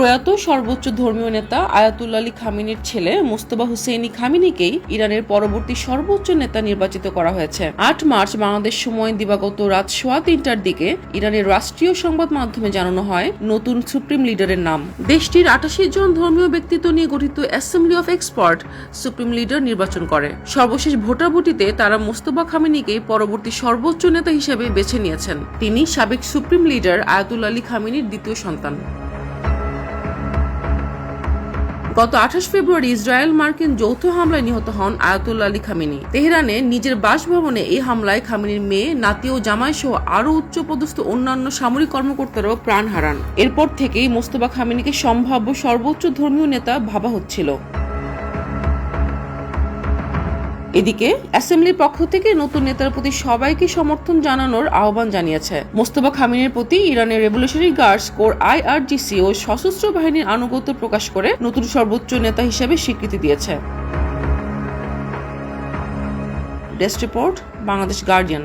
প্রয়াত সর্বোচ্চ ধর্মীয় নেতা আয়াতুল্লাহ আলী খামেনির ছেলে মোস্তফা হুসেইনি খামেনিকেই ইরানের পরবর্তী সর্বোচ্চ নেতা নির্বাচিত করা হয়েছে। ৮ মার্চ বাংলাদেশ সময় দিবাগত রাত 3:15টার দিকে ইরানের রাষ্ট্রীয় সংবাদ মাধ্যমে জানানো হয় নতুন সুপ্রিম লিডারের নাম। দেশটির ৮৮ জন ধর্মীয় ব্যক্তিত্ব নিয়ে গঠিত assembly of expert supreme leader নির্বাচন করে। সর্বশেষ ভোটাভুটিতে তারা মোস্তফা খামেনিকে পরবর্তী সর্বোচ্চ নেতা হিসেবে বেছে নিয়েছেন। তিনি সাবেক সুপ্রিম লিডার আয়াতুল্লাহ আলী খামেনির দ্বিতীয় সন্তান। গত ২৮ ফেব্রুয়ারি ইসরায়েল মার্কিন যৌথ হামলায় নিহত হন আয়াতুল্লাহ আলী খামেনি। তেহরানে নিজের বাসভবনে এই হামলায় খামেনির মেয়ে, নাতি ও জামাই সহ আরও উচ্চপদস্থ অন্যান্য সামরিক কর্মকর্তারাও প্রাণ হারান। এরপর থেকেই মোস্তফা খামেনিকে সম্ভাব্য সর্বোচ্চ ধর্মীয় নেতা ভাবা হচ্ছিল। এদিকে অ্যাসেম্বলির পক্ষ থেকে নতুন নেতার প্রতি সবাইকে সমর্থন জানানোর আহ্বান জানিয়েছে। মোস্তফা খামেনির প্রতি ইরানের রেভলিউশনারি গার্ডস কোর IRGC ও সশস্ত্র বাহিনীর আনুগত্য প্রকাশ করে নতুন সর্বোচ্চ নেতা হিসেবে স্বীকৃতি দিয়েছে। Desk report, Bangladesh guardian.